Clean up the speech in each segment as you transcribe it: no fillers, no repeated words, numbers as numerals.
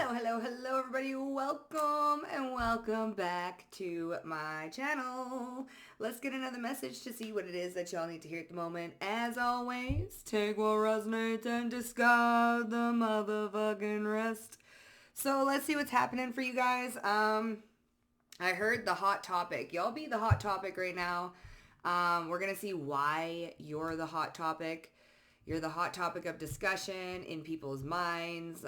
Hello, everybody. Welcome and welcome back to my channel. Let's get another message to see what it is that y'all need to hear at the moment. As always, take what resonates and discard the motherfucking rest. So let's see what's happening for you guys. I heard the hot topic. Y'all be the hot topic right now. We're gonna see why you're the hot topic. You're the hot topic of discussion in people's minds.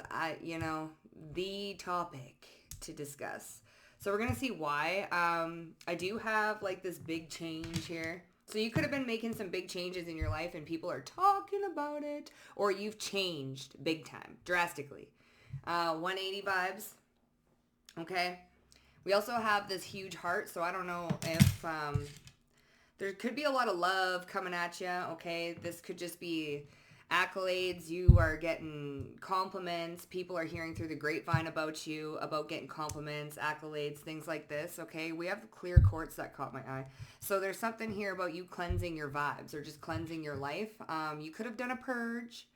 The topic to discuss. So we're going to see why. I do have like this big change here. So you could have been making some big changes in your life and people are talking about it. Or you've changed big time, drastically. 180 vibes. Okay. We also have this huge heart. So I don't know if... there could be a lot of love coming at you, okay? This could just be accolades. You are getting compliments. People are hearing through the grapevine about you, about getting compliments, accolades, things like this, okay? We have clear quartz that caught my eye. So there's something here about you cleansing your vibes or just cleansing your life. You could have done a purge.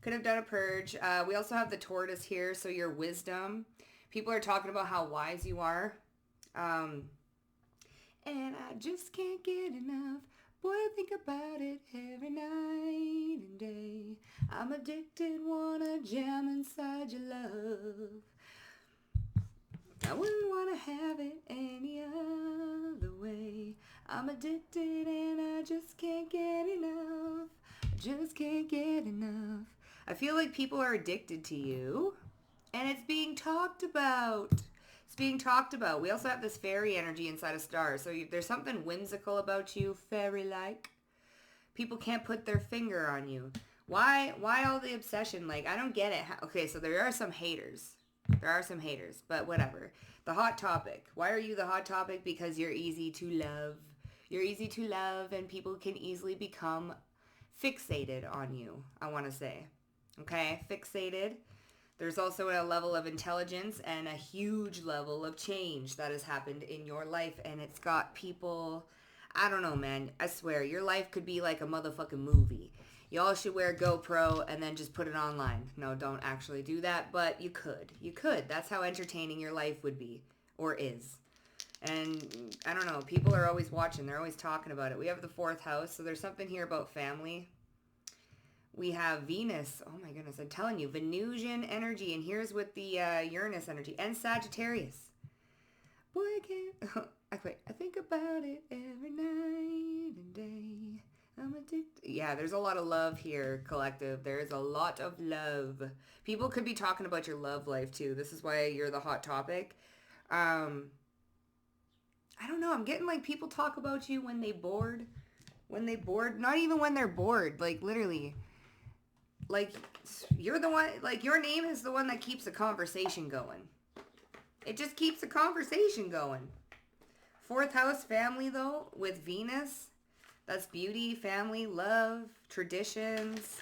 We also have the tortoise here, so your wisdom. People are talking about how wise you are. And I just can't get enough. Boy, I think about it every night and day. I'm addicted, wanna jam inside your love. I wouldn't wanna have it any other way. I'm addicted and I just can't get enough. I feel like people are addicted to you. And it's being talked about. We also have this fairy energy inside of stars. So there's something whimsical about you, fairy-like. People can't put their finger on you. Why all the obsession? Like, I don't get it. Okay, so there are some haters. But whatever. The hot topic. Why are you the hot topic? Because you're easy to love. And people can easily become fixated on you, I want to say. Okay, fixated. There's also a level of intelligence and a huge level of change that has happened in your life. And it's got people, I don't know, man. I swear, your life could be like a motherfucking movie. Y'all should wear GoPro and then just put it online. No, don't actually do that, but you could. That's how entertaining your life would be, or is. And I don't know, people are always watching. They're always talking about it. We have the 4th house, so there's something here about family. We have Venus. Oh my goodness, I'm telling you. Venusian energy. And here's with the Uranus energy. And Sagittarius. Boy, I can't... I think about it every night and day. I'm addicted. Yeah, there's a lot of love here, collective. There's a lot of love. People could be talking about your love life, too. This is why you're the hot topic. I don't know. I'm getting, like, people talk about you when they bored. Not even when they're bored. Like, literally... Like, you're the one, like, your name is the one that keeps the conversation going. It just keeps the conversation going. 4th house family, though, with Venus. That's beauty, family, love, traditions.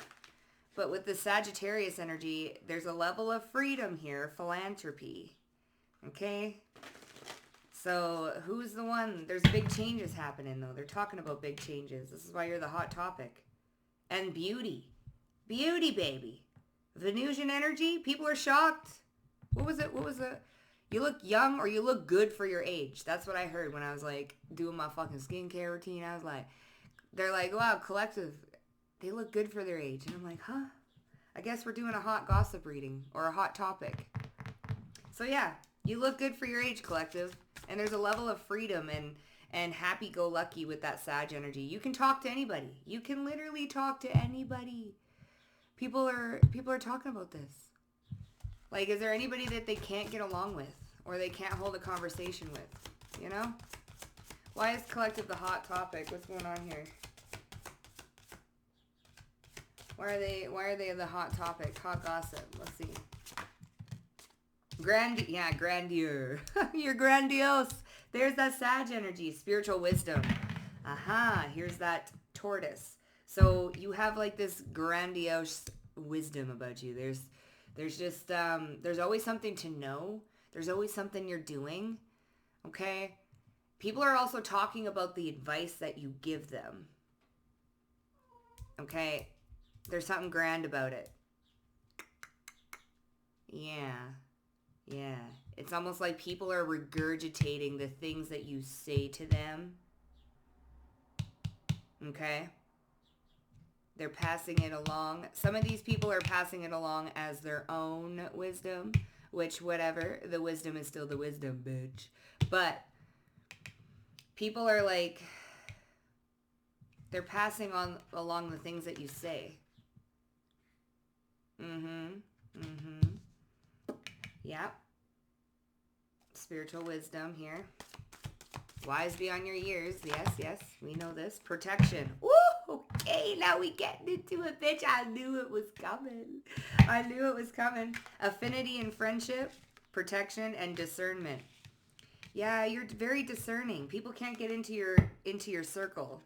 But with the Sagittarius energy, there's a level of freedom here, philanthropy. Okay? So, who's the one? There's big changes happening, though. They're talking about big changes. This is why you're the hot topic. And beauty. Beauty, baby. Venusian energy. People are shocked. What was it? You look young or you look good for your age. That's what I heard when I was like doing my fucking skincare routine. I was like, they're like, wow, collective. They look good for their age. And I'm like, huh? I guess we're doing a hot gossip reading or a hot topic. So yeah, you look good for your age, collective. And there's a level of freedom and happy-go-lucky with that Sag energy. You can talk to anybody. You can literally talk to anybody. People are talking about this. Like, is there anybody that they can't get along with or they can't hold a conversation with? You know? Why is collective the hot topic? What's going on here? Why are they the hot topic? Hot gossip. Let's see. Grandeur. You're grandiose. There's that Sag energy, spiritual wisdom. Aha, here's that tortoise. So you have like this grandiose wisdom about you. There's just, there's always something to know. There's always something you're doing. Okay? People are also talking about the advice that you give them. Okay? There's something grand about it. Yeah. Yeah. It's almost like people are regurgitating the things that you say to them. Okay? They're passing it along. Some of these people are passing it along as their own wisdom, which, whatever, the wisdom is still the wisdom, bitch. But people are like, they're passing on along the things that you say. Yeah. Spiritual wisdom here. Wise beyond your years. Yes, yes. We know this. Protection. Woo! Okay, now we getting into it, bitch. I knew it was coming. I knew it was coming. Affinity and friendship. Protection and discernment. Yeah, you're very discerning. People can't get into your circle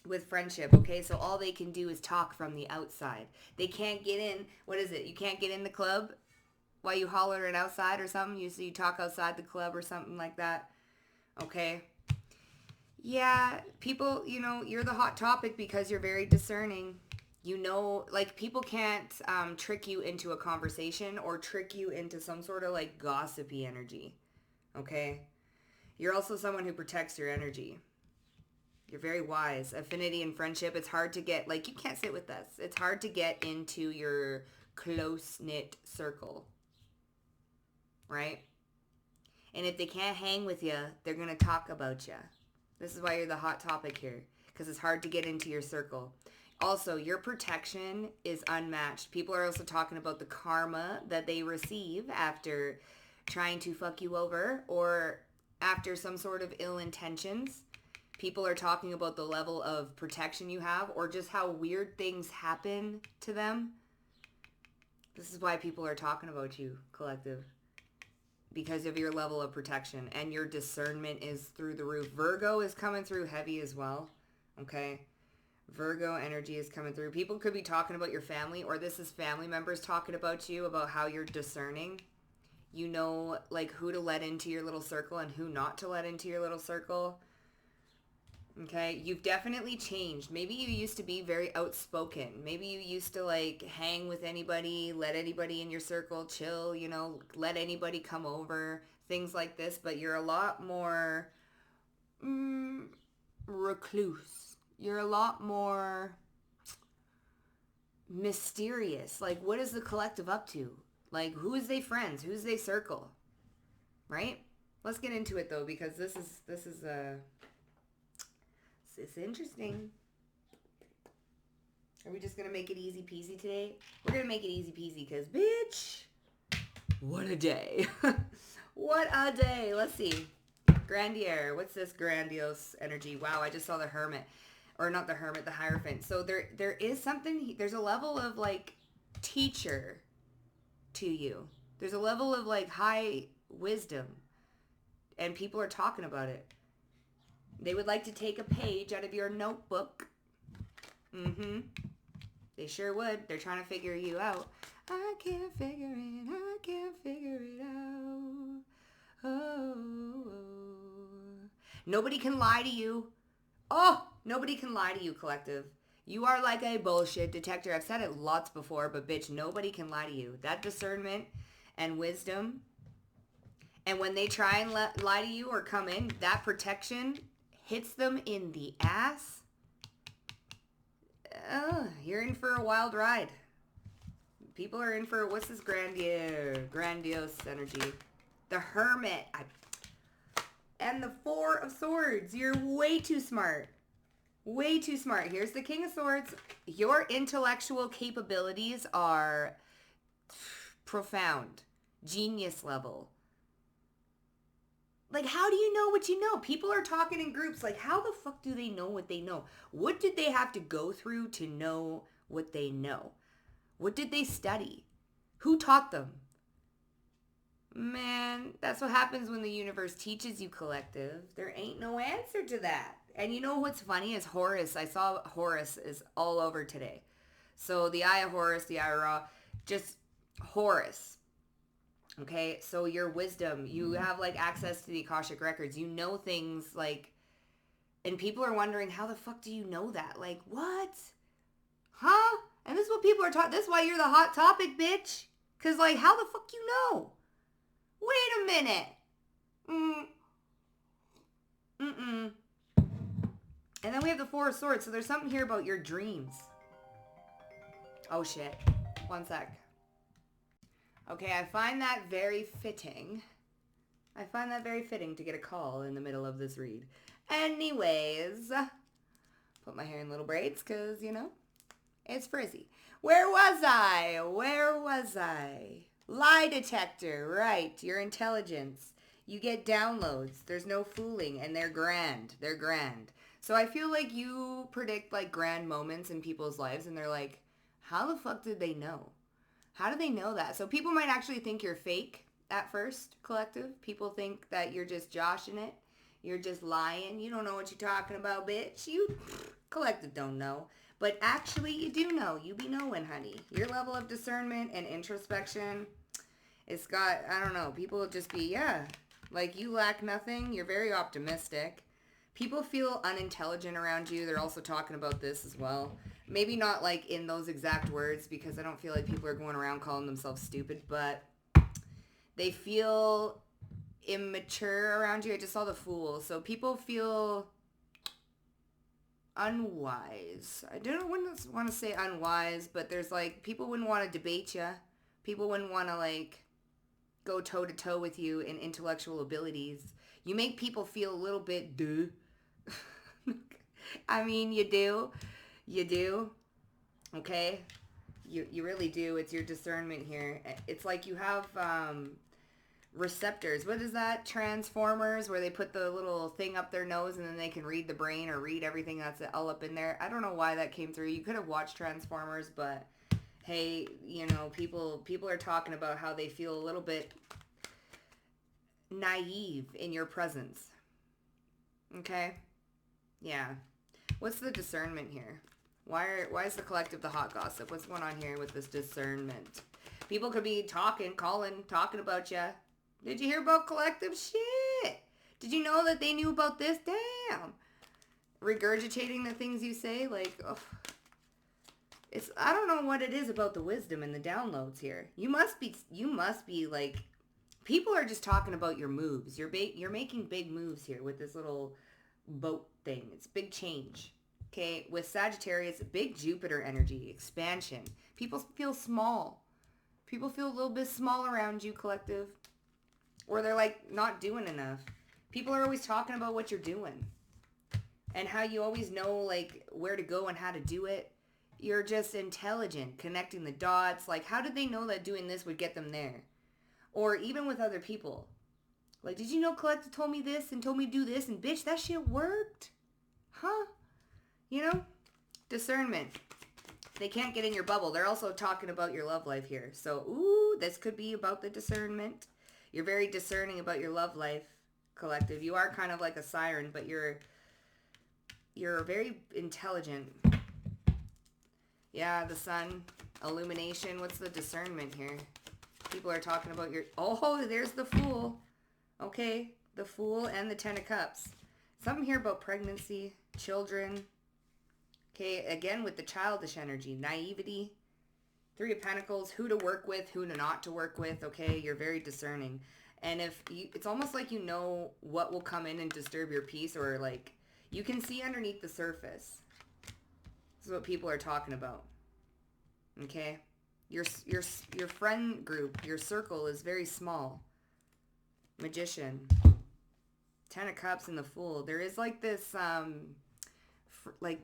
with friendship, okay? So all they can do is talk from the outside. They can't get in. What is it? You can't get in the club while you hollering outside or something. So you talk outside the club or something like that. Okay. Yeah, people, you're the hot topic because you're very discerning. Like people can't trick you into a conversation or trick you into some sort of like gossipy energy. Okay. You're also someone who protects your energy. You're very wise. Affinity and friendship, it's hard to get, like, you can't sit with us. It's hard to get into your close-knit circle. Right? And if they can't hang with you, they're going to talk about you. This is why you're the hot topic here. Because it's hard to get into your circle. Also, your protection is unmatched. People are also talking about the karma that they receive after trying to fuck you over or after some sort of ill intentions. People are talking about the level of protection you have or just how weird things happen to them. This is why people are talking about you, collective. Because of your level of protection and your discernment is through the roof. Virgo is coming through heavy as well. Okay? Virgo energy is coming through. People could be talking about your family, or this is family members talking about you, about how you're discerning. You know, like, who to let into your little circle and who not to let into your little circle. Okay, you've definitely changed. Maybe you used to be very outspoken. Maybe you used to like hang with anybody, let anybody in your circle, chill, let anybody come over, things like this. But you're a lot more recluse. You're a lot more mysterious. Like, what is the collective up to? Like, who is they friends? Who's they circle? Right? Let's get into it though, because this is it's interesting. Are we just going to make it easy peasy today? We're going to make it easy peasy because, bitch, what a day. What a day. Let's see. Grandier. What's this grandiose energy? Wow, I just saw the hermit. Or not the hermit, the Hierophant. So there is something, there's a level of like teacher to you. There's a level of like high wisdom. And people are talking about it. They would like to take a page out of your notebook. They sure would. They're trying to figure you out. I can't figure it out. Oh. Nobody can lie to you. Oh, nobody can lie to you, collective. You are like a bullshit detector. I've said it lots before, but bitch, nobody can lie to you. That discernment and wisdom. And when they try and lie to you or come in, that protection hits them in the ass. You're in for a wild ride. People are in for, what's this grandiose energy? The Hermit. And the Four of Swords. You're way too smart. Way too smart. Here's the King of Swords. Your intellectual capabilities are profound. Genius level. Like, how do you know what you know? People are talking in groups. Like, how the fuck do they know what they know? What did they have to go through to know what they know? What did they study? Who taught them? Man, that's what happens when the universe teaches you, collective. There ain't no answer to that. And you know what's funny is Horus. I saw Horus is all over today. So the Eye of Horus, the Eye of Ra, just Horus. Okay, so your wisdom, you have like access to the Akashic records. You know things like, and people are wondering, how the fuck do you know that? Like, what? Huh? And this is what people are talking. This is why you're the hot topic, bitch. Because like, how the fuck you know? Wait a minute. Mm-mm. And then we have the Four of Swords. So there's something here about your dreams. Oh, shit. One sec. Okay, I find that very fitting. I find that very fitting to get a call in the middle of this read. Anyways, put my hair in little braids because, you know, it's frizzy. Where was I? Where was I? Lie detector, right. Your intelligence. You get downloads. There's no fooling, and they're grand. They're grand. So I feel like you predict, like, grand moments in people's lives, and they're like, how the fuck did they know? How do they know that? So people might actually think you're fake at first, collective. People think that you're just joshing it. You're just lying. You don't know what you're talking about, bitch. You, collective, don't know. But actually, you do know. You be knowing, honey. Your level of discernment and introspection, it's got, I don't know, people will just be, yeah, like you lack nothing. You're very optimistic. People feel unintelligent around you. They're also talking about this as well. Maybe not like in those exact words because I don't feel like people are going around calling themselves stupid, but they feel immature around you. I just saw the Fool. So people feel unwise. I wouldn't want to say unwise, but there's like, people wouldn't want to debate you. People wouldn't want to like go toe to toe with you in intellectual abilities. You make people feel a little bit duh. I mean, you do. You do. Okay? You really do. It's your discernment here. It's like you have receptors. What is that? Transformers, where they put the little thing up their nose and then they can read the brain or read everything that's all up in there. I don't know why that came through. You could have watched Transformers, but hey, you know, people are talking about how they feel a little bit naive in your presence. Okay? Yeah. What's the discernment here? Why is the collective the hot gossip? What's going on here with this discernment? People could be talking about you. Did you hear about collective? Shit. Did you know that they knew about this? Damn. Regurgitating the things you say, like, oh. I don't know what it is about the wisdom and the downloads here. You must be like, people are just talking about your moves. You're making big moves here with this little boat thing. It's big change. Okay, with Sagittarius, big Jupiter energy, expansion. People feel small. People feel a little bit small around you, collective. Or they're like not doing enough. People are always talking about what you're doing. And how you always know like where to go and how to do it. You're just intelligent, connecting the dots. Like, how did they know that doing this would get them there? Or even with other people. Like, did you know collective told me this and told me to do this? And bitch, that shit worked. Huh? You know? Discernment. They can't get in your bubble. They're also talking about your love life here. So, ooh, this could be about the discernment. You're very discerning about your love life, collective. You are kind of like a siren, but you're very intelligent. Yeah, the sun, illumination. What's the discernment here? People are talking about your... Oh, there's the Fool. Okay, the Fool and the Ten of Cups. Something here about pregnancy, children. Okay, again with the childish energy, naivety. Three of Pentacles, who to work with, who to not to work with. Okay, you're very discerning. And it's almost like you know what will come in and disturb your peace, or like you can see underneath the surface. This is what people are talking about. Okay? Your friend group, your circle is very small. Magician. Ten of Cups and the Fool. There is like this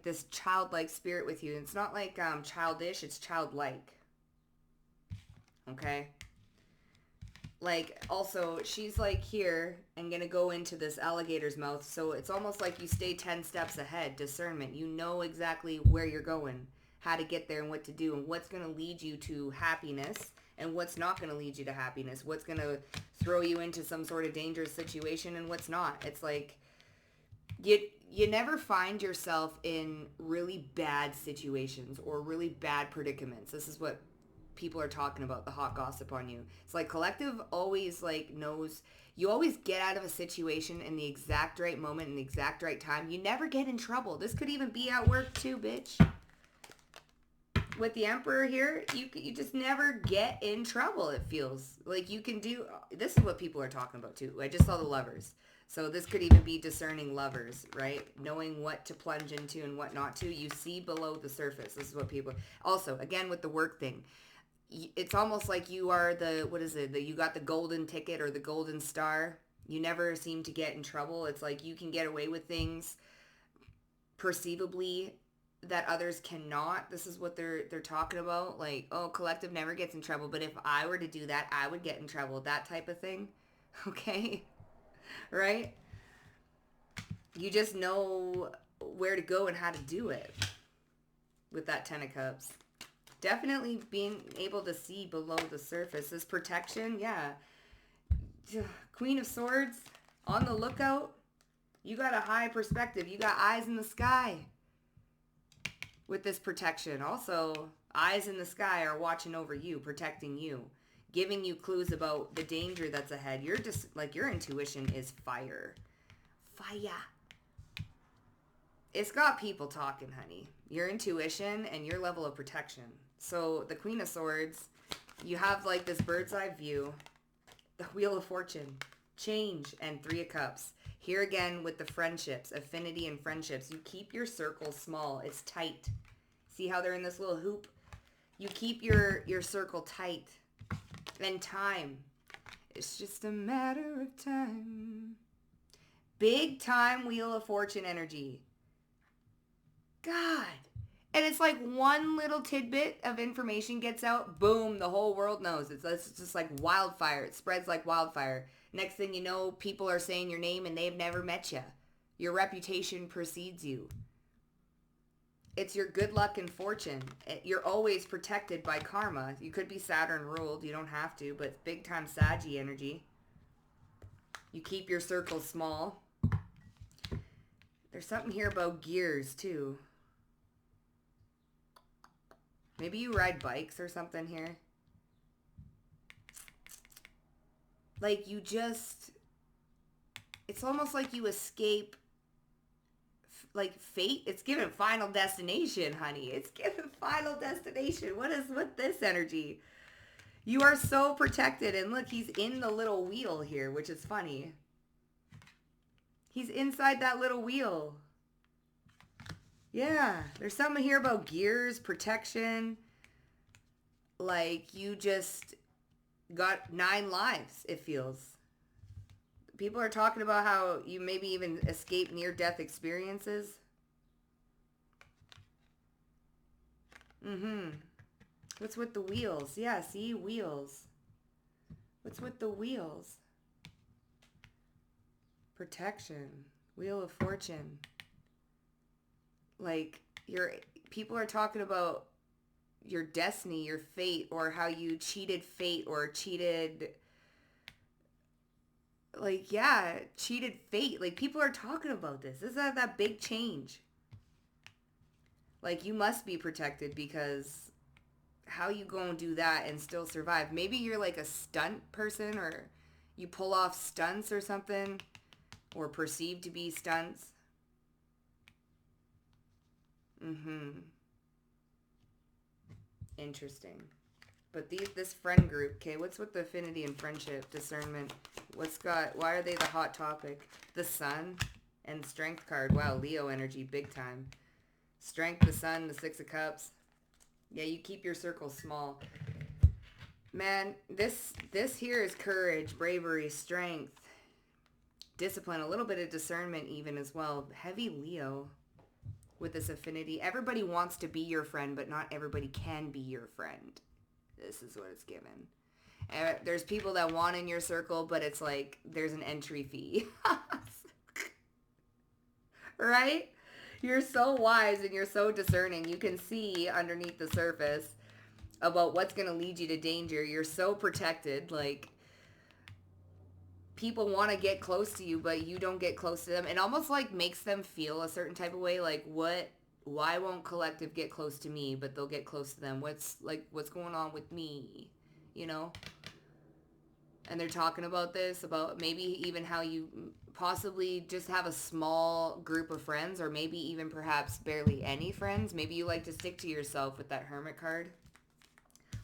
this childlike spirit with you. It's not like childish, it's childlike. Okay? Like, also, she's like here and gonna go into this alligator's mouth, so it's almost like you stay 10 steps ahead. Discernment. You know exactly where you're going, how to get there, and what to do, and what's gonna lead you to happiness, and what's not gonna lead you to happiness, what's gonna throw you into some sort of dangerous situation, and what's not. It's like, you never find yourself in really bad situations or really bad predicaments. This is what people are talking about, the hot gossip on you. It's like collective always like knows, you always get out of a situation in the exact right moment, in the exact right time. You never get in trouble. This could even be at work too, bitch. with the Emperor here, you just never get in trouble. It feels like you can do. This is what people are talking about too. I just saw the Lovers, so this could even be discerning lovers, right? Knowing what to plunge into and what not to. You see below the surface. This is what people. Also, again with the work thing, it's almost like you are the, what is it? You got the golden ticket or the golden star. You never seem to get in trouble. It's like you can get away with things perceivably that others cannot. This is what they're talking about. Like, oh, collective never gets in trouble, but if I were to do that, I would get in trouble. That type of thing. Okay? Right? You just know where to go and how to do it with that 10 of Cups. Definitely being able to see below the surface. This protection, yeah. Queen of Swords, on the lookout. You got a high perspective. You got eyes in the sky with this protection. Also, eyes in the sky are watching over you, protecting you, giving you clues about the danger that's ahead. You're just, like, your intuition is fire. Fire. It's got people talking, honey. Your intuition and your level of protection. So the Queen of Swords, you have like this bird's eye view, the Wheel of Fortune, change, and 3 of Cups. Here again with the friendships, affinity and friendships. You keep your circle small. It's tight. See how they're in this little hoop? You keep your circle tight. And time. It's just a matter of time. Big time Wheel of Fortune energy. God. And it's like one little tidbit of information gets out, boom, the whole world knows. It's just like wildfire. It spreads like wildfire. Next thing you know, people are saying your name and they've never met you. Your reputation precedes you. It's your good luck and fortune. You're always protected by karma. You could be Saturn ruled. You don't have to, but it's big time Saggy energy. You keep your circle small. There's something here about gears too. Maybe you ride bikes or something here. Like you just, it's almost like you escape like fate. It's given Final Destination, honey. It's given Final Destination. What is with this energy? You are so protected. And look, he's in the little wheel here, which is funny. He's inside that little wheel. Yeah, there's something here about gears, protection. Like you just got 9 lives, it feels. People are talking about how you maybe even escape near-death experiences. What's with the wheels? Yeah, see? Wheels. What's with the wheels? Protection. Wheel of Fortune. Like, people are talking about your destiny, your fate, or how you cheated fate or cheated, like, yeah, cheated fate. Like, people are talking about this. This is that big change. Like, you must be protected because how you gonna do that and still survive? Maybe you're like a stunt person or you pull off stunts or something or perceived to be stunts. Interesting. But this friend group, okay, what's with the affinity and friendship, discernment? Why are they the hot topic? The Sun and Strength card. Wow, Leo energy, big time. Strength, the Sun, the 6 of Cups. Yeah, you keep your circle small. Man, this here is courage, bravery, strength, discipline, a little bit of discernment even as well. Heavy Leo with this affinity. Everybody wants to be your friend, but not everybody can be your friend. This is what it's given. There's people that want in your circle, but it's like there's an entry fee. Right? You're so wise and you're so discerning. You can see underneath the surface about what's going to lead you to danger. You're so protected. Like, people want to get close to you, but you don't get close to them. It almost like makes them feel a certain type of way. Like, why won't collective get close to me, but they'll get close to them? What's going on with me? You know? And they're talking about this, about maybe even how you possibly just have a small group of friends, or maybe even perhaps barely any friends. Maybe you like to stick to yourself with that Hermit card.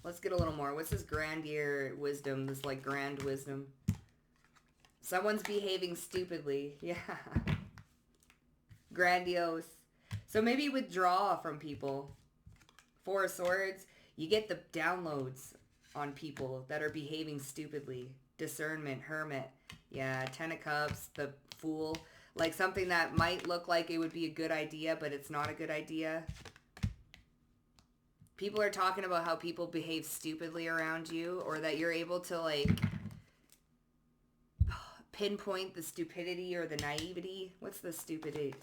Let's get a little more. What's this grandeur wisdom, this like grand wisdom? Someone's behaving stupidly. Yeah. Grandiose. So maybe withdraw from people. Four of Swords, you get the downloads on people that are behaving stupidly. Discernment, Hermit. Yeah, Ten of Cups, the Fool. Like something that might look like it would be a good idea, but it's not a good idea. People are talking about how people behave stupidly around you, or that you're able to like pinpoint the stupidity or the naivety. What's the stupidity?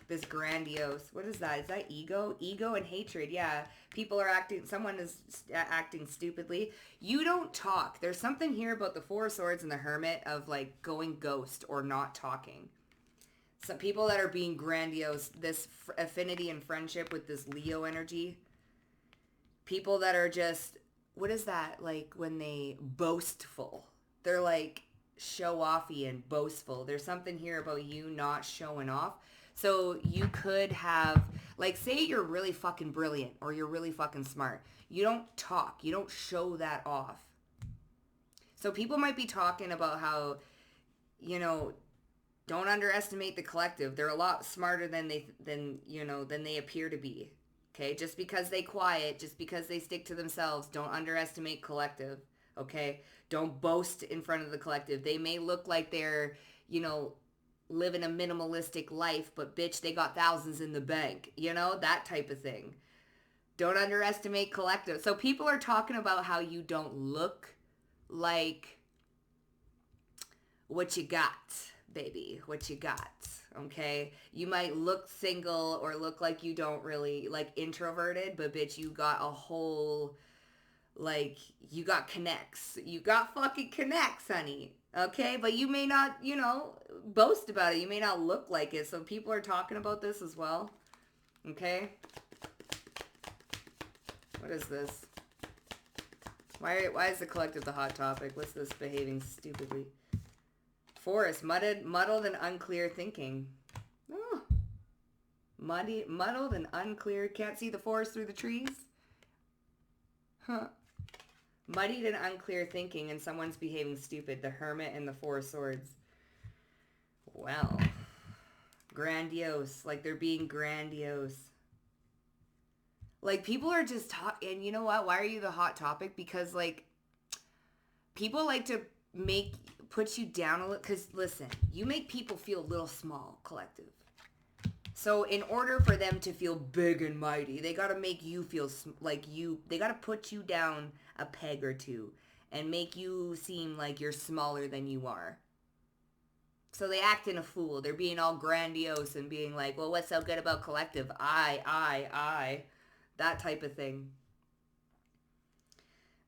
This grandiose. What is that? Is that ego? Ego and hatred. Yeah. People are acting, someone is acting stupidly. You don't talk. There's something here about the Four of Swords and the Hermit of like going ghost or not talking. Some people that are being grandiose, this affinity and friendship with this Leo energy. People that are just, what is that? Like when they boastful. They're like show-offy and boastful. There's something here about you not showing off. So you could have, like, say you're really fucking brilliant or you're really fucking smart. You don't talk. You don't show that off. So people might be talking about how, you know, don't underestimate the collective. They're a lot smarter than they appear to be. Okay? Just because they quiet, just because they stick to themselves, don't underestimate collective. Okay? Don't boast in front of the collective. They may look like they're, you know, living a minimalistic life, but bitch, they got thousands in the bank. You know, that type of thing. Don't underestimate collective. So people are talking about how you don't look like what you got, baby. What you got. Okay? You might look single or look like you don't really, like, introverted, but bitch, you got a whole, like, you got connects. You got fucking connects, honey. Okay? But you may not, you know, boast about it. You may not look like it. So people are talking about this as well. Okay? What is this? Why is the collective the hot topic? What's this behaving stupidly? Forest, muddled and unclear thinking. Oh. Muddled and unclear. Can't see the forest through the trees? Huh. Muddied and unclear thinking, and someone's behaving stupid. The Hermit and the Four of Swords. Well. Grandiose. Like they're being grandiose. Like people are just talking. And you know what? Why are you the hot topic? Because like people like to put you down a little. Because listen, you make people feel a little small, collective. So in order for them to feel big and mighty, they got to make you feel like you, they got to put you down a peg or two and make you seem like you're smaller than you are. So they act in a fool. They're being all grandiose and being like, well, what's so good about collective? I. That type of thing.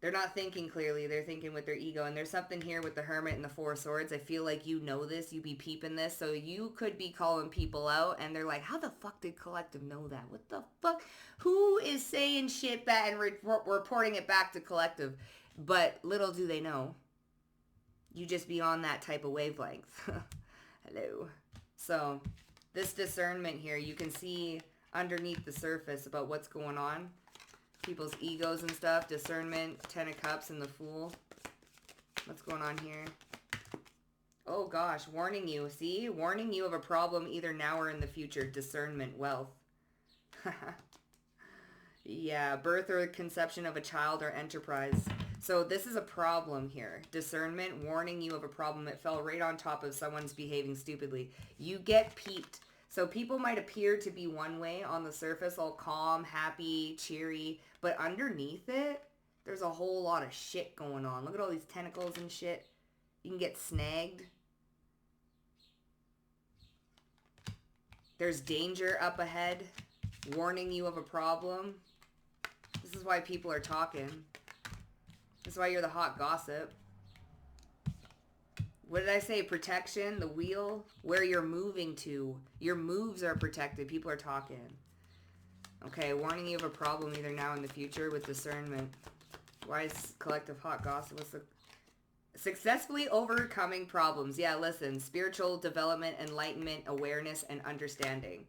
They're not thinking clearly. They're thinking with their ego. And there's something here with the Hermit and the Four of Swords. I feel like you know this. You be peeping this. So you could be calling people out. And they're like, how the fuck did collective know that? What the fuck? Who is saying shit that and reporting it back to collective? But little do they know. You just be on that type of wavelength. Hello. So this discernment here, you can see underneath the surface about what's going on. People's egos and stuff. Discernment, Ten of Cups, and the Fool. What's going on here? Oh gosh, warning you. See? Warning you of a problem either now or in the future. Discernment, wealth. Yeah, birth or conception of a child or enterprise. So this is a problem here. Discernment, warning you of a problem. It fell right on top of someone's behaving stupidly. You get peeped. So people might appear to be one way on the surface, all calm, happy, cheery. But underneath it, there's a whole lot of shit going on. Look at all these tentacles and shit. You can get snagged. There's danger up ahead, warning you of a problem. This is why people are talking. This is why you're the hot gossip. What did I say? Protection, the wheel, where you're moving to. Your moves are protected. People are talking. Okay, warning you of a problem either now or in the future with discernment. Why is collective hot gossip? What's the Successfully overcoming problems. Yeah, listen. Spiritual development, enlightenment, awareness, and understanding.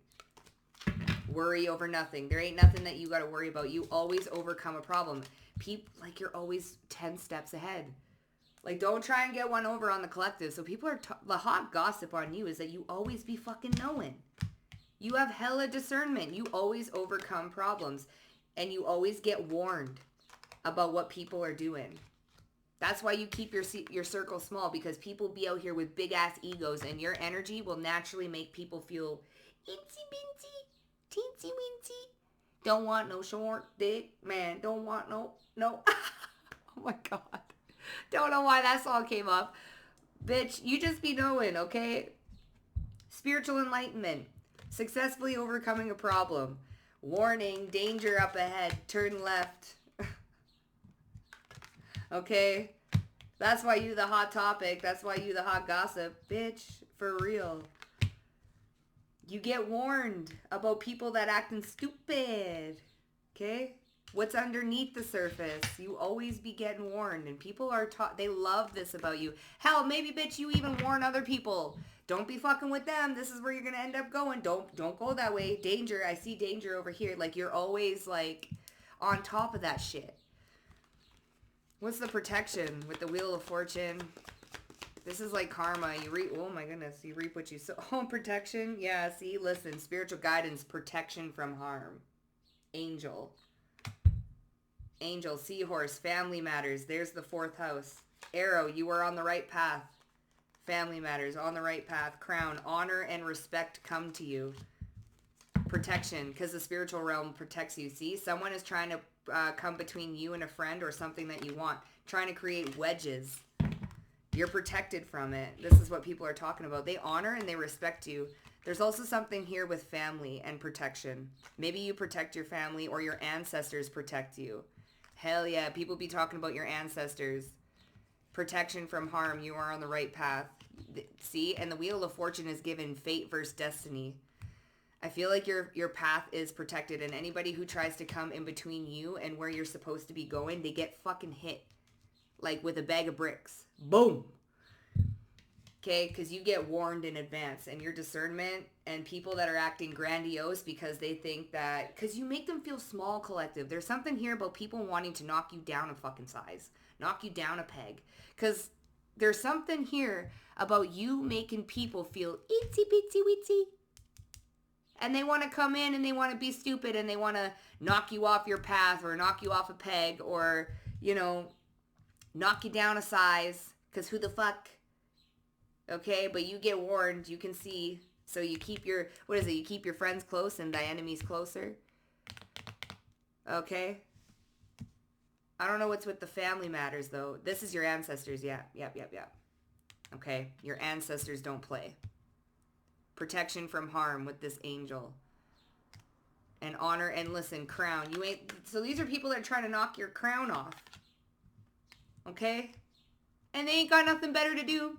Worry over nothing. There ain't nothing that you got to worry about. You always overcome a problem. Like, you're always 10 steps ahead. Like, don't try and get one over on the collective. So people are... the hot gossip on you is that you always be fucking knowing. You have hella discernment. You always overcome problems. And you always get warned about what people are doing. That's why you keep your circle small, because people be out here with big ass egos, and your energy will naturally make people feel itsy bitsy, teensy weensy. Don't want no short dick, man. Don't want no. Oh my god. Don't know why that song came up. Bitch, you just be knowing, okay? Spiritual enlightenment. Successfully overcoming a problem. Warning, danger up ahead. Turn left. Okay? That's why you the hot topic. That's why you the hot gossip. Bitch, for real. You get warned about people that acting stupid. Okay? What's underneath the surface? You always be getting warned. And people are they love this about you. Hell, maybe, bitch, you even warn other people. Don't be fucking with them. This is where you're going to end up going. Don't go that way. Danger. I see danger over here. Like, you're always, like, on top of that shit. What's the protection with the Wheel of Fortune? This is like karma. You reap, oh my goodness, you reap what you sow. Oh, protection? Yeah, see, listen, spiritual guidance, protection from harm. Angel. Angel, seahorse, family matters. There's the 4th house. Arrow, you are on the right path. Family matters, on the right path. Crown, honor and respect come to you. Protection, because the spiritual realm protects you. See, someone is trying to come between you and a friend or something that you want, trying to create wedges. You're protected from it. This is what people are talking about. They honor and they respect you. There's also something here with family and protection. Maybe you protect your family, or your ancestors protect you. Hell yeah, people be talking about your ancestors. Protection from harm. You are on the right path. See, and the Wheel of Fortune is given fate versus destiny. I feel like your path is protected, and anybody who tries to come in between you and where you're supposed to be going, they get fucking hit. Like with a bag of bricks. Boom! Okay, because you get warned in advance, and your discernment, and people that are acting grandiose because they think that... because you make them feel small, collective. There's something here about people wanting to knock you down a fucking size. Knock you down a peg. Because there's something here about you making people feel itsy bitsy weetsy. And they want to come in and they want to be stupid, and they want to knock you off your path, or knock you off a peg, or, you know, knock you down a size. Because who the fuck? Okay, but you get warned. You can see. So you keep your, what is it? You keep your friends close and thy enemies closer. Okay. I don't know what's with the family matters, though. This is your ancestors. Yeah. Okay. Your ancestors don't play. Protection from harm with this angel. And honor and listen, crown. You ain't... so these are people that are trying to knock your crown off. Okay? And they ain't got nothing better to do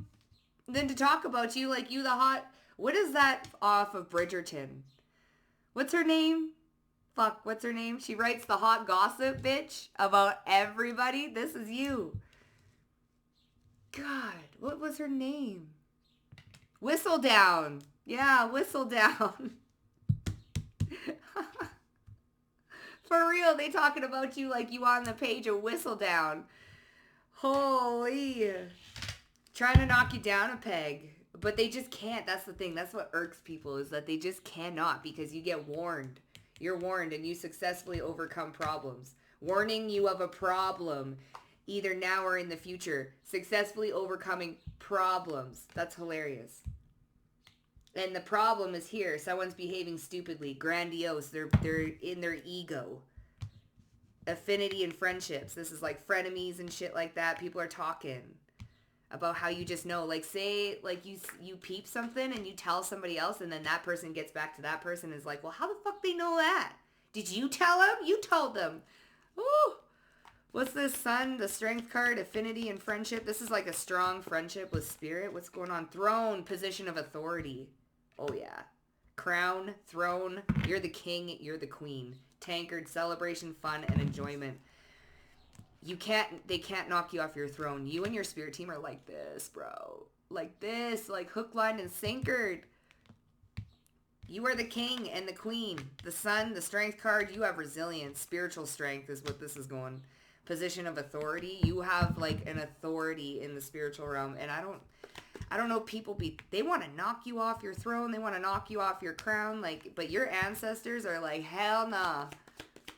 than to talk about you like you the hot... what is that off of Bridgerton? What's her name? Fuck, what's her name? She writes the hot gossip, bitch, about everybody. This is you. God, what was her name? Whistledown. Yeah, Whistledown. For real, they talking about you like you on the page of Whistledown. Holy. Trying to knock you down a peg. But they just can't. That's the thing. That's what irks people, is that they just cannot, because you get warned. You're warned and you successfully overcome problems. Warning you of a problem, either now or in the future. Successfully overcoming problems. That's hilarious. And the problem is here. Someone's behaving stupidly, grandiose. They're in their ego. Affinity and friendships. This is like frenemies and shit like that. People are talking about how you just know. Like, say, like, you peep something and you tell somebody else, and then that person gets back to that person and is like, well, how the fuck they know that? Did you tell them? You told them. Ooh. What's this, Sun? The Strength card, affinity and friendship. This is like a strong friendship with spirit. What's going on? Throne, position of authority. Oh, yeah. Crown, throne. You're the king. You're the queen. Tankard, celebration, fun, and enjoyment. they can't knock you off your throne. You and your spirit team are like this, bro. Like this, like hook, line, and sinkered. You are the king and the queen. The sun, the strength card, you have resilience. Spiritual strength is what this is going. Position of authority. You have like an authority in the spiritual realm. And I don't know, people they want to knock you off your throne. They want to knock you off your crown. Like, but your ancestors are like, hell nah.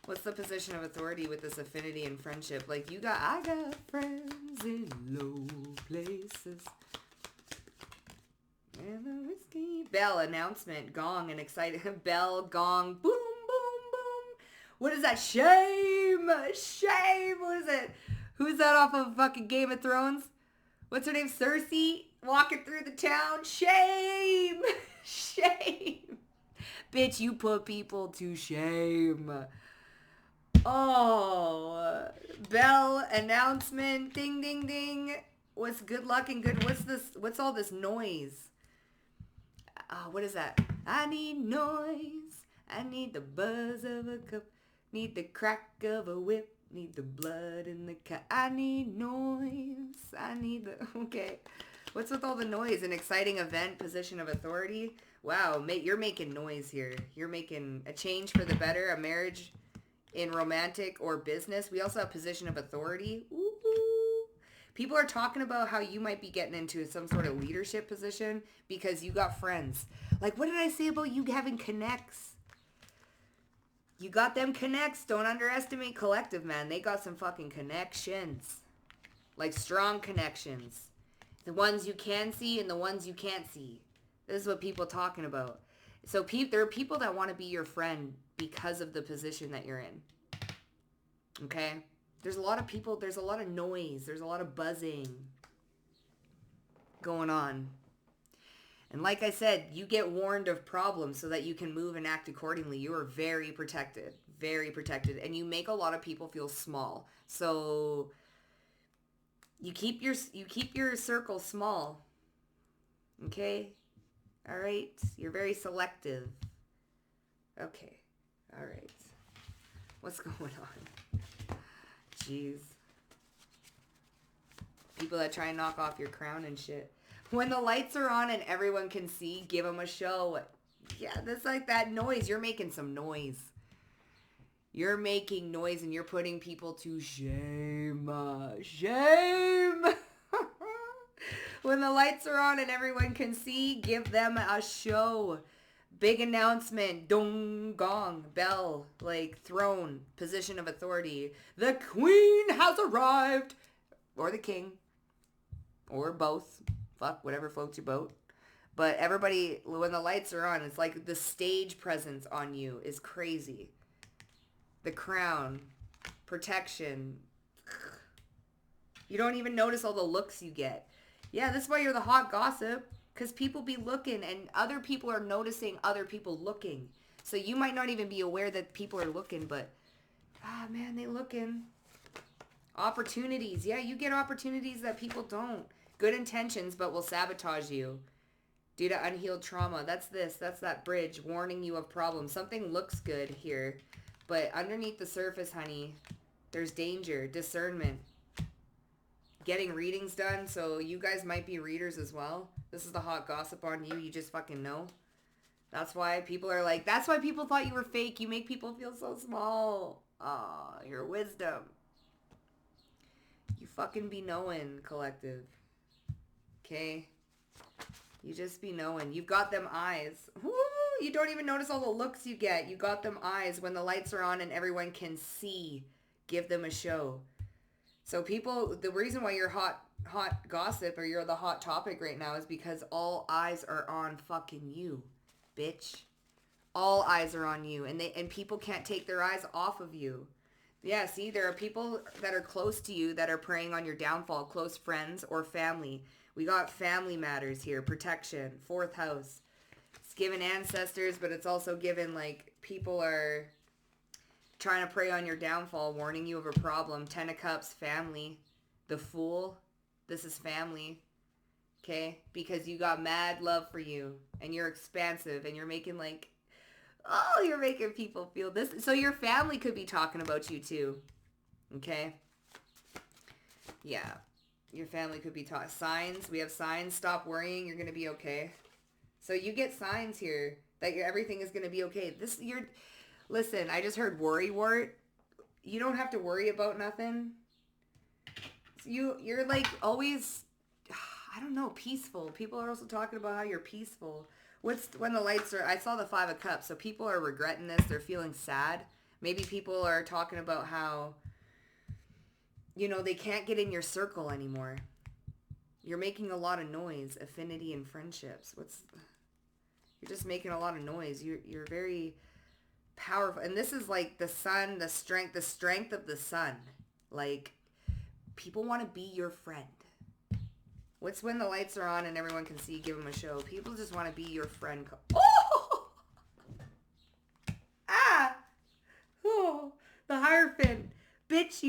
What's the position of authority with this affinity and friendship? Like, I got friends in low places. And the whiskey. Bell, announcement, gong, and exciting. Bell, gong, boom, boom, boom. What is that? Shame! Shame! What is it? Who's that off of fucking Game of Thrones? What's her name? Cersei? Walking through the town. Shame! Shame! Bitch, you put people to shame. Oh, bell, announcement, ding, ding, ding. What's good luck and good? What's all this noise? What is that? I need noise. I need the buzz of a cup. Need the crack of a whip. Need the blood in the cup. I need noise. I need the... Okay. What's with all the noise? An exciting event, position of authority? Wow, you're making noise here. You're making a change for the better, a marriage... in romantic or business. We also have position of authority. Ooh. People are talking about how you might be getting into some sort of leadership position because you got friends. Like, what did I say about you having connects? You got them connects. Don't underestimate collective, man. They got some fucking connections. Like, strong connections. The ones you can see and the ones you can't see. This is what people are talking about. So there are people that want to be your friend because of the position that you're in. Okay? There's a lot of people, there's a lot of noise, there's a lot of buzzing going on. And like I said, you get warned of problems so that you can move and act accordingly. You are very protected, and you make a lot of people feel small. So you keep your circle small. Okay? All right? You're very selective. Okay. All right. What's going on? Jeez. People that try and knock off your crown and shit. When the lights are on and everyone can see, give them a show. Yeah, that's like that noise. You're making some noise. You're making noise and you're putting people to shame. Shame! When the lights are on and everyone can see, give them a show. Big announcement, dong, gong, bell, like throne, position of authority. The queen has arrived. Or the king. Or both. Fuck, whatever floats your boat. But everybody, when the lights are on, it's like the stage presence on you is crazy. The crown, protection. You don't even notice all the looks you get. Yeah, this is why you're the hot gossip. Because people be looking and other people are noticing other people looking. So you might not even be aware that people are looking, but, man, they looking. Opportunities. Yeah, you get opportunities that people don't. Good intentions, but will sabotage you. Due to unhealed trauma. That's that bridge warning you of problems. Something looks good here. But underneath the surface, honey, there's danger. Discernment. Getting readings done, so you guys might be readers as well. This is the hot gossip on you. You just fucking know. That's why people are like, that's why people thought you were fake. You make people feel so small. Aw, your wisdom. You fucking be knowing, collective. Okay? You just be knowing. You've got them eyes. Woo! You don't even notice all the looks you get. You got them eyes when the lights are on and everyone can see. Give them a show. So people, the reason why you're hot gossip or you're the hot topic right now is because all eyes are on fucking you, bitch. All eyes are on you and people can't take their eyes off of you. Yeah, see, there are people that are close to you that are preying on your downfall, close friends or family. We got family matters here, protection, 4th house. It's given ancestors, but it's also given like people are trying to prey on your downfall, warning you of a problem. 10 of Cups, family. The Fool, this is family. Okay? Because you got mad love for you. And you're expansive. And you're making like... Oh, you're making people feel this. So your family could be talking about you too. Okay? Yeah. Your family could be taught. Signs. We have signs. Stop worrying. You're going to be okay. So you get signs here that everything is going to be okay. Listen, I just heard worry wart. You don't have to worry about nothing. You're like always, I don't know, peaceful. People are also talking about how you're peaceful. When the lights are, I saw the 5 of Cups. So people are regretting this. They're feeling sad. Maybe people are talking about how, they can't get in your circle anymore. You're making a lot of noise, affinity and friendships. You're just making a lot of noise. You're very powerful. And this is like the sun, the strength of the sun. Like, people want to be your friend. What's when the lights are on and everyone can see, give them a show. People just want to be your friend. Oh! Ah! Oh! The Hierophant. Bitch,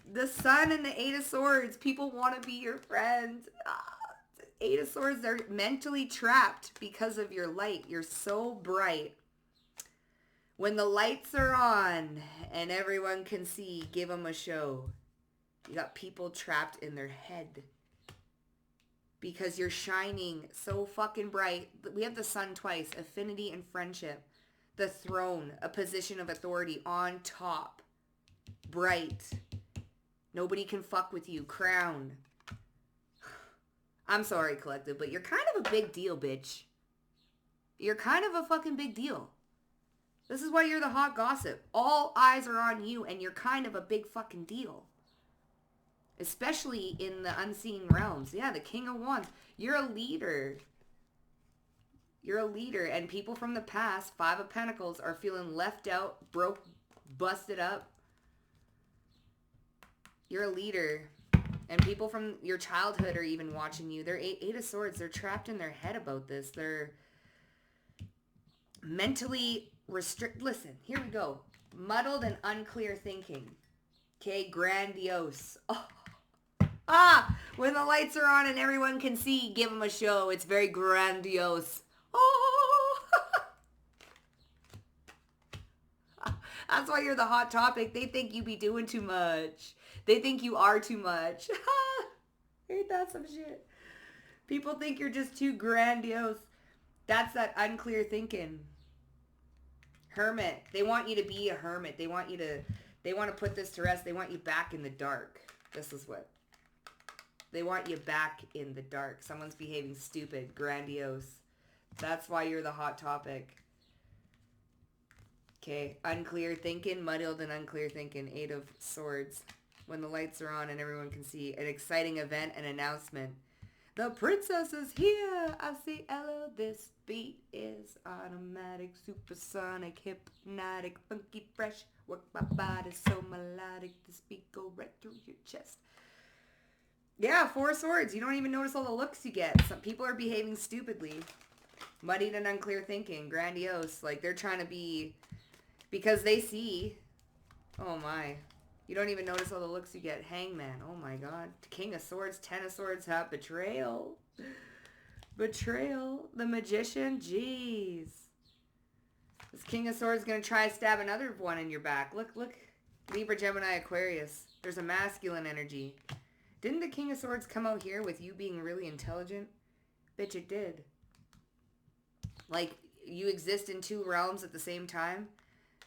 the sun and the 8 of Swords. People want to be your friend. Ah! 8 of Swords, they're mentally trapped because of your light. You're so bright. When the lights are on and everyone can see, give them a show. You got people trapped in their head because you're shining so fucking bright. We have the sun twice, affinity and friendship. The throne, a position of authority on top. Bright. Nobody can fuck with you. Crown. I'm sorry, collective, but you're kind of a big deal, bitch. You're kind of a fucking big deal. This is why you're the hot gossip. All eyes are on you, and you're kind of a big fucking deal. Especially in the unseen realms. Yeah, the King of Wands. You're a leader. You're a leader, and people from the past, 5 of Pentacles, are feeling left out, broke, busted up. You're a leader. And people from your childhood are even watching you. They're 8 of Swords. They're trapped in their head about this. They're mentally Listen, here we go. Muddled and unclear thinking. Okay, grandiose. Oh. When the lights are on and everyone can see, give them a show. It's very grandiose. Oh. That's why you're the hot topic. They think you be doing too much. They think you are too much. Ain't that some shit? People think you're just too grandiose. That's that unclear thinking. Hermit. They want you to be a hermit. They want to put this to rest. They want you back in the dark. This is what. They want you back in the dark. Someone's behaving stupid, grandiose. That's why you're the hot topic. Okay, unclear thinking, muddled and unclear thinking. 8 of Swords. When the lights are on and everyone can see. An exciting event, an announcement. The princess is here. I see hello. This beat is automatic, supersonic, hypnotic, funky, fresh. Work my body so melodic. This beat go right through your chest. Yeah, 4 Swords. You don't even notice all the looks you get. Some people are behaving stupidly. Muddied and unclear thinking. Grandiose. Like they're trying to be... Because they see... Oh my... You don't even notice all the looks you get. Hangman. Oh my god. King of Swords. 10 of Swords. Betrayal. Betrayal. The Magician. Jeez. This King of Swords is going to try to stab another one in your back. Look, look. Libra, Gemini, Aquarius. There's a masculine energy. Didn't the King of Swords come out here with you being really intelligent? Bitch, it did. Like, you exist in 2 realms at the same time.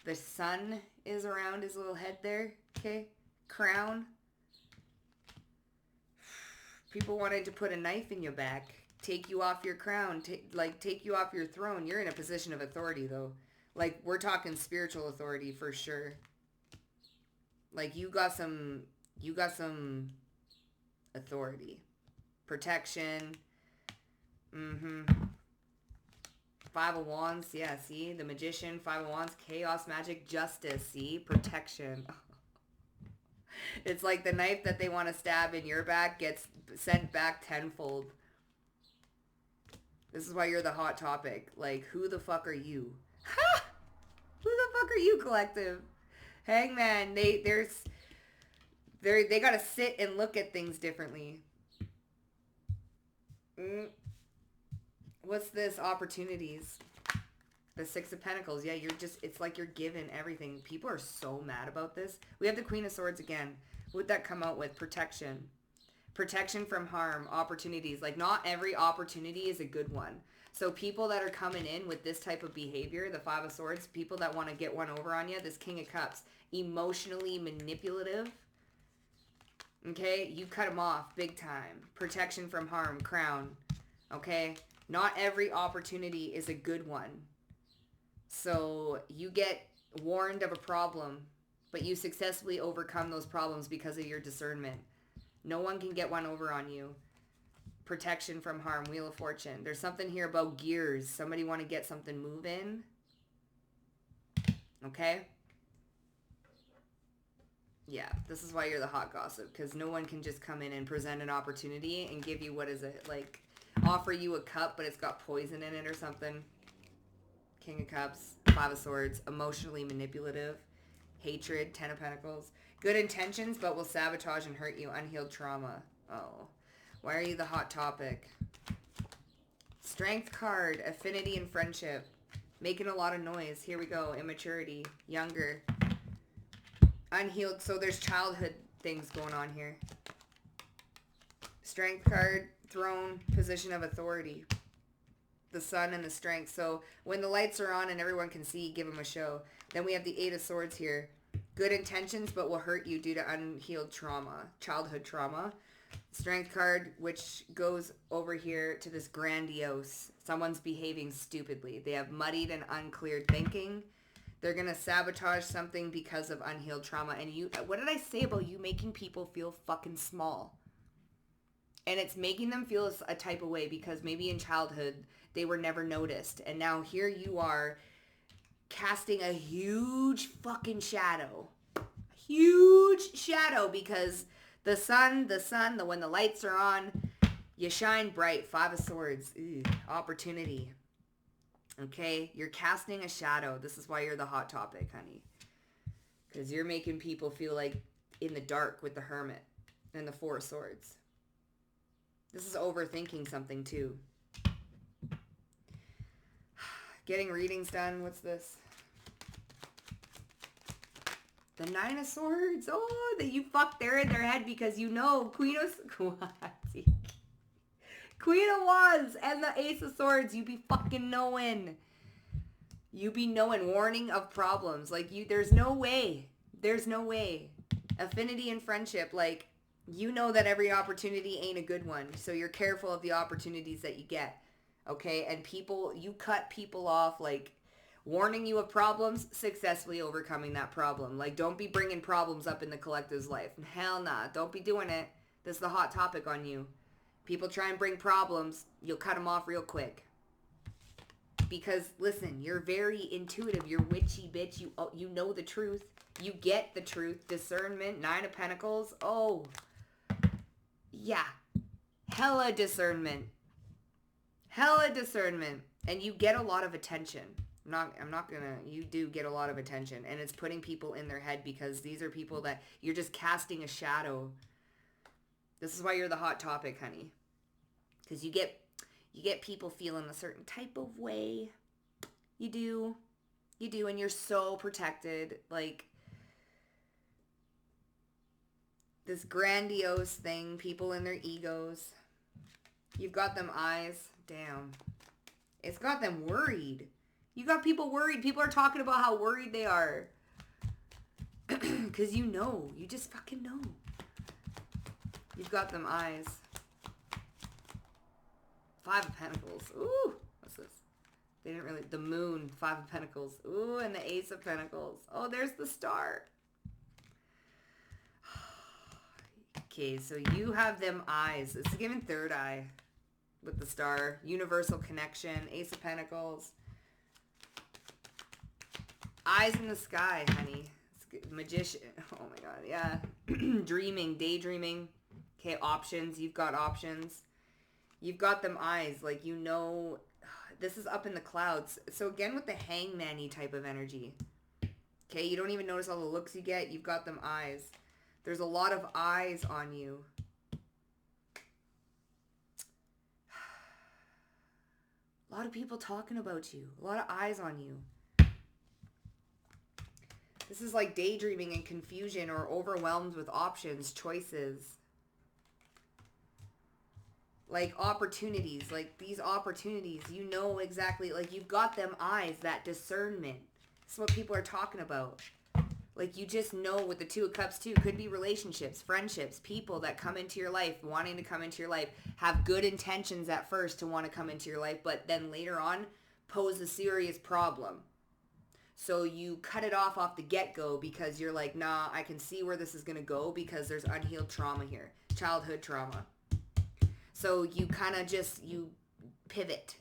The sun is around his little head there. Okay? Crown. People wanted to put a knife in your back. Take you off your crown. Take you off your throne. You're in a position of authority, though. Like, we're talking spiritual authority for sure. Like, you got some authority. Protection. 5 of Wands, yeah, see? The Magician, 5 of Wands, Chaos, Magic, Justice, see? Protection. It's like the knife that they want to stab in your back gets sent back tenfold. This is why you're the hot topic. Like, who the fuck are you? Ha! Who the fuck are you, collective? Hangman, they gotta sit and look at things differently. What's this? Opportunities. The Six of Pentacles. Yeah, it's like you're given everything. People are so mad about this. We have the Queen of Swords again. What would that come out with? Protection. Protection from harm, opportunities. Like, not every opportunity is a good one. So people that are coming in with this type of behavior, the Five of Swords, people that want to get one over on you, this King of Cups, emotionally manipulative. Okay, you cut them off big time. Protection from harm, Crown. Okay, not every opportunity is a good one. So you get warned of a problem, but you successfully overcome those problems because of your discernment. No one can get one over on you. Protection from harm, Wheel of Fortune. There's something here about gears. Somebody want to get something moving. Okay? Yeah, this is why you're the hot gossip, because no one can just come in and present an opportunity and give you, what is it, like, offer you a cup, but it's got poison in it or something. King of Cups, Five of Swords, emotionally manipulative, hatred, Ten of Pentacles. Good intentions, but will sabotage and hurt you. Unhealed trauma. Oh. Why are you the hot topic? Strength card, affinity and friendship. Making a lot of noise. Here we go. Immaturity. Younger. Unhealed. So there's childhood things going on here. Strength card, throne, position of authority. The sun and the strength. So when the lights are on and everyone can see, give them a show. Then we have the Eight of Swords here. Good intentions, but will hurt you due to unhealed trauma, childhood trauma. Strength card, which goes over here to this grandiose. Someone's behaving stupidly. They have muddied and uncleared thinking. They're going to sabotage something because of unhealed trauma. And you, what did I say about you making people feel fucking small? And it's making them feel a type of way because maybe in childhood they were never noticed. And now here you are casting a huge fucking shadow. A huge shadow because the sun, when the lights are on, you shine bright. Five of Swords. Ooh, opportunity. Okay? You're casting a shadow. This is why you're the hot topic, honey. Because you're making people feel like in the dark with the Hermit and the Four of Swords. This is overthinking something too. Getting readings done. What's this? The Nine of Swords. Oh, that you fucked there in their head because you know Queen of Wands and the Ace of Swords. You be fucking knowing. You be knowing. Warning of problems. Like you, there's no way. There's no way. Affinity and friendship. Like you know that every opportunity ain't a good one. So you're careful of the opportunities that you get. Okay, and people, you cut people off, like, warning you of problems, successfully overcoming that problem. Like, don't be bringing problems up in the collective's life. Hell nah, don't be doing it. This is the hot topic on you. People try and bring problems, you'll cut them off real quick. Because, listen, you're very intuitive. You're witchy, bitch. You know the truth. You get the truth. Discernment, Nine of Pentacles. Oh, yeah. Hella discernment. Hella discernment. And you get a lot of attention. You do get a lot of attention. And it's putting people in their head because these are people that you're just casting a shadow. This is why you're the hot topic, honey. Because you get people feeling a certain type of way. You do. And you're so protected. Like, this grandiose thing. People in their egos. You've got them eyes. Damn. It's got them worried. You got people worried. People are talking about how worried they are. Because you know. You just fucking know. You've got them eyes. Five of Pentacles. Ooh. What's this? They didn't really... The Moon. Five of Pentacles. Ooh, and the Ace of Pentacles. Oh, there's the Star. Okay, so you have them eyes. It's giving third eye. With the Star. Universal connection. Ace of Pentacles. Eyes in the sky, honey. Magician. Oh my god, yeah. Dreaming. Daydreaming. Okay, options. You've got options. You've got them eyes. Like, you know. This is up in the clouds. So again with the hangman-y type of energy. Okay, you don't even notice all the looks you get. You've got them eyes. There's a lot of eyes on you. A lot of people talking about you. A lot of eyes on you. This is like daydreaming and confusion or overwhelmed with options, choices. Like opportunities, like these opportunities, you know exactly, like you've got them eyes, that discernment. That's what people are talking about. Like you just know with the Two of Cups too, could be relationships, friendships, people that come into your life, wanting to come into your life, have good intentions at first to want to come into your life, but then later on pose a serious problem. So you cut it off the get-go because you're like, nah, I can see where this is going to go because there's unhealed trauma here, childhood trauma. So you kind of just, you pivot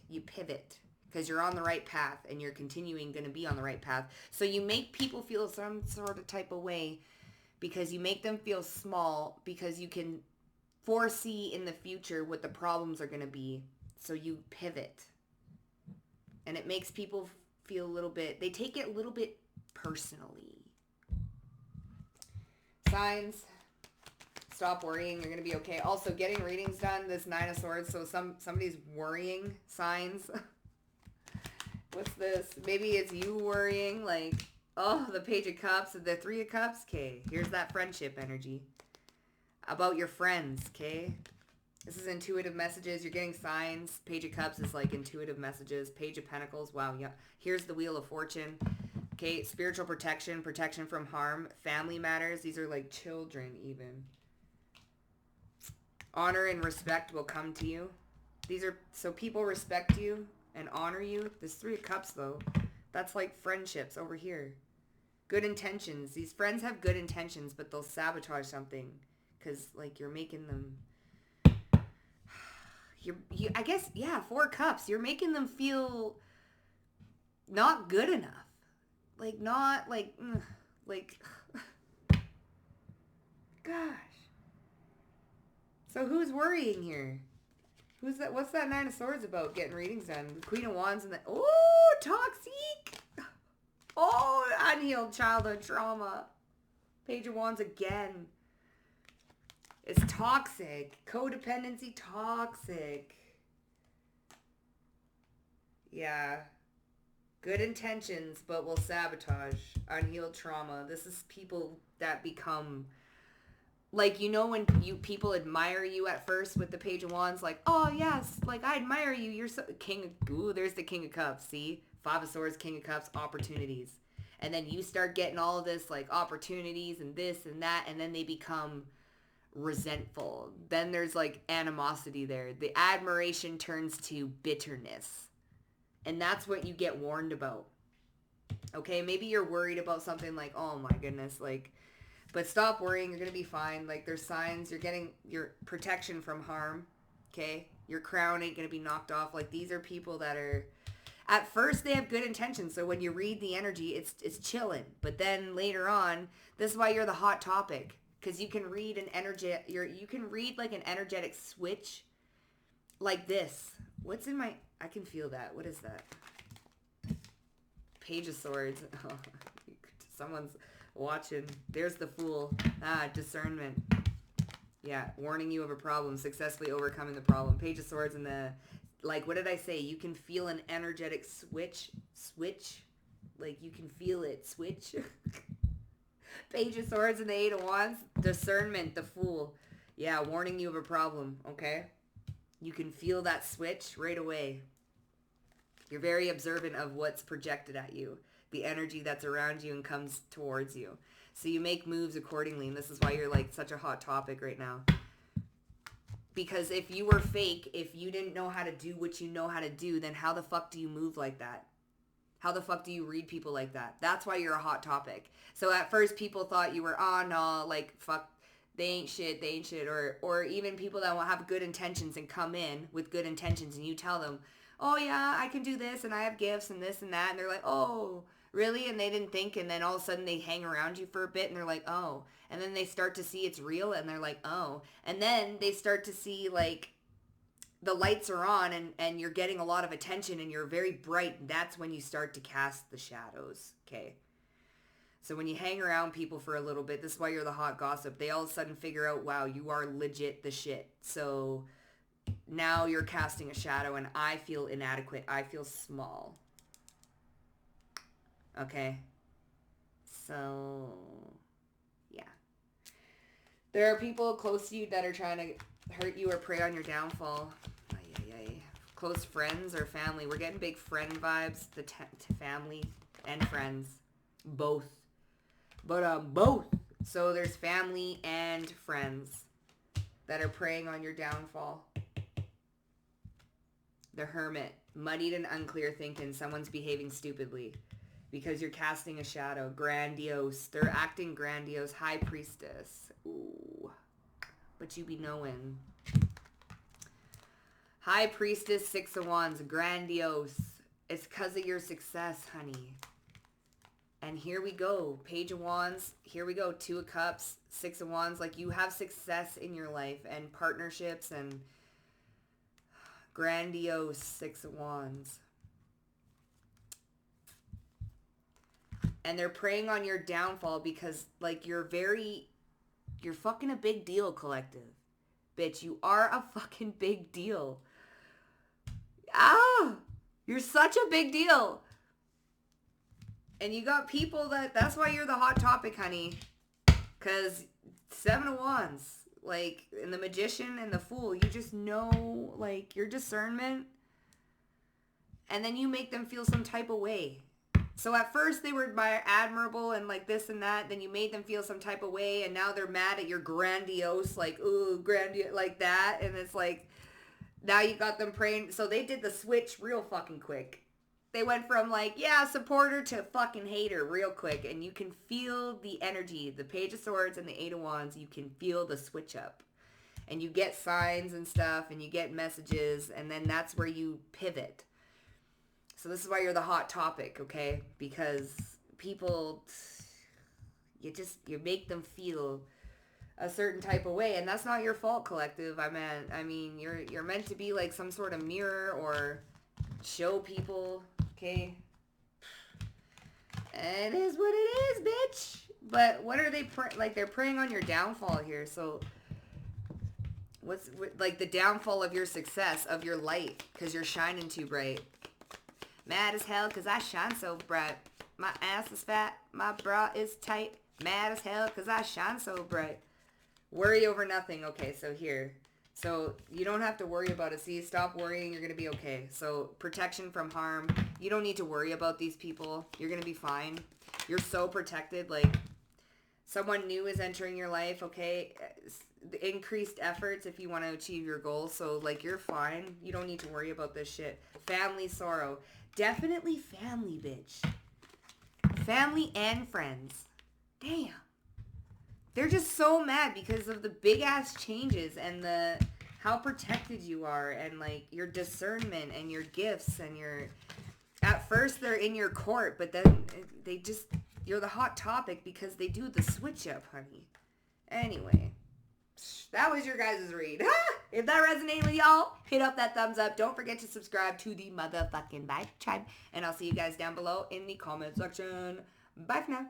because you're on the right path and you're continuing going to be on the right path. So you make people feel some sort of type of way because you make them feel small because you can foresee in the future what the problems are going to be. So you pivot. And it makes people feel a little bit, they take it a little bit personally. Signs, stop worrying, you're going to be okay. Also, getting readings done, this Nine of Swords, so somebody's worrying. Signs. What's this? Maybe it's you worrying, like, oh, the Page of Cups, the Three of Cups. Okay, here's that friendship energy. About your friends, okay? This is intuitive messages. You're getting signs. Page of Cups is like intuitive messages. Page of Pentacles. Wow, yeah. Here's the Wheel of Fortune. Okay, spiritual protection, protection from harm, family matters. These are like children even. Honor and respect will come to you. These are, so people respect you and honor you. This Three of Cups though, that's like friendships over here. Good intentions. These friends have good intentions, but they'll sabotage something because like you're making them... I guess, yeah, Four Cups. You're making them feel not good enough. Like, not, like, gosh. So who's worrying here? Who's that? What's that Nine of Swords about? Getting readings done. The Queen of Wands and the... Oh, toxic. Oh, unhealed childhood trauma. Page of Wands again. It's toxic. Codependency, toxic. Yeah. Good intentions, but will sabotage. Unhealed trauma. This is people that become... Like, you know when people admire you at first with the Page of Wands? Like, oh, yes, like, I admire you. You're so... Ooh, there's the King of Cups, see? Five of Swords, King of Cups, opportunities. And then you start getting all of this, like, opportunities and this and that, and then they become... resentful. Then there's like animosity there. The admiration turns to bitterness. And that's what you get warned about. Okay, maybe you're worried about something like, oh my goodness, like, but stop worrying, you're gonna be fine. Like, there's signs, you're getting your protection from harm. Okay, your crown ain't gonna be knocked off. Like, these are people that are, at first they have good intentions, so when you read the energy, it's chilling. But then later on, this is why you're the hot topic. Because you can read you can read like an energetic switch like this. What's in my, I can feel that. What is that? Page of Swords. Oh, someone's watching. There's the Fool. Ah, discernment. Yeah, warning you of a problem, successfully overcoming the problem. Page of Swords and the, like, what did I say? You can feel an energetic switch. Like, you can feel it. Switch. Page of Swords and the Eight of Wands. Discernment, the Fool. Yeah, warning you of a problem, okay? You can feel that switch right away. You're very observant of what's projected at you. The energy that's around you and comes towards you. So you make moves accordingly, and this is why you're like such a hot topic right now. Because if you were fake, if you didn't know how to do what you know how to do, then how the fuck do you move like that? How the fuck do you read people like that? That's why you're a hot topic. So at first people thought you were, oh no, like fuck, they ain't shit. Or even people that will have good intentions and come in with good intentions and you tell them, oh yeah, I can do this and I have gifts and this and that. And they're like, oh, really? And they didn't think, and then all of a sudden they hang around you for a bit and they're like, oh. And then they start to see it's real and they're like, oh. And then they start to see like, the lights are on and you're getting a lot of attention and you're very bright. That's when you start to cast the shadows. Okay. So when you hang around people for a little bit, this is why you're the hot gossip. They all of a sudden figure out, wow, you are legit the shit. So now you're casting a shadow and I feel inadequate. I feel small. Okay. So, yeah. There are people close to you that are trying to hurt you or prey on your downfall. Ay, ay, ay. Close friends or family. We're getting big friend vibes. The family and friends. Both. But both. So there's family and friends that are preying on your downfall. The hermit. Muddied and unclear thinking. Someone's behaving stupidly because you're casting a shadow. Grandiose. They're acting grandiose. High priestess. Ooh. But you be knowing. High priestess, 6 of wands. Grandiose. It's because of your success, honey. And here we go. Page of wands. Here we go. 2 of cups. 6 of wands. Like, you have success in your life and partnerships and grandiose 6 of wands. And they're preying on your downfall because, like, you're fucking a big deal, collective. Bitch, you are a fucking big deal. Ah! You're such a big deal. And you got people that's why you're the hot topic, honey. Because 7 of wands. Like, and the magician and the fool, you just know, like, your discernment. And then you make them feel some type of way. So at first they were admirable and like this and that. Then you made them feel some type of way. And now they're mad at your grandiose, like, ooh, grandiose, like that. And it's like, now you got them praying. So they did the switch real fucking quick. They went from like, yeah, supporter to fucking hater real quick. And you can feel the energy. The Page of Swords and the 8 of Wands, you can feel the switch up. And you get signs and stuff and you get messages. And then that's where you pivot. So this is why you're the hot topic, okay? Because people, you make them feel a certain type of way. And that's not your fault, collective. I mean, you're meant to be like some sort of mirror or show people, okay? It is what it is, bitch. But what are they, they're preying on your downfall here. So what's, like, the downfall of your success, of your light, because you're shining too bright. Mad as hell because I shine so bright. My ass is fat. My bra is tight. Mad as hell because I shine so bright. Worry over nothing. Okay, so here. So you don't have to worry about it. See, stop worrying. You're going to be okay. So protection from harm. You don't need to worry about these people. You're going to be fine. You're so protected. Like, someone new is entering your life, okay? Increased efforts if you want to achieve your goals. So, like, you're fine. You don't need to worry about this shit. Family sorrow. Definitely family, bitch. Family and friends. Damn. They're just so mad because of the big ass changes and how protected you are and like your discernment and your gifts and at first they're in your court, but then you're the hot topic because they do the switch up, honey. Anyway. That was your guys' read. If that resonated with y'all, hit up that thumbs up. Don't forget to subscribe to the motherfucking Vibe Tribe. And I'll see you guys down below in the comment section. Bye for now.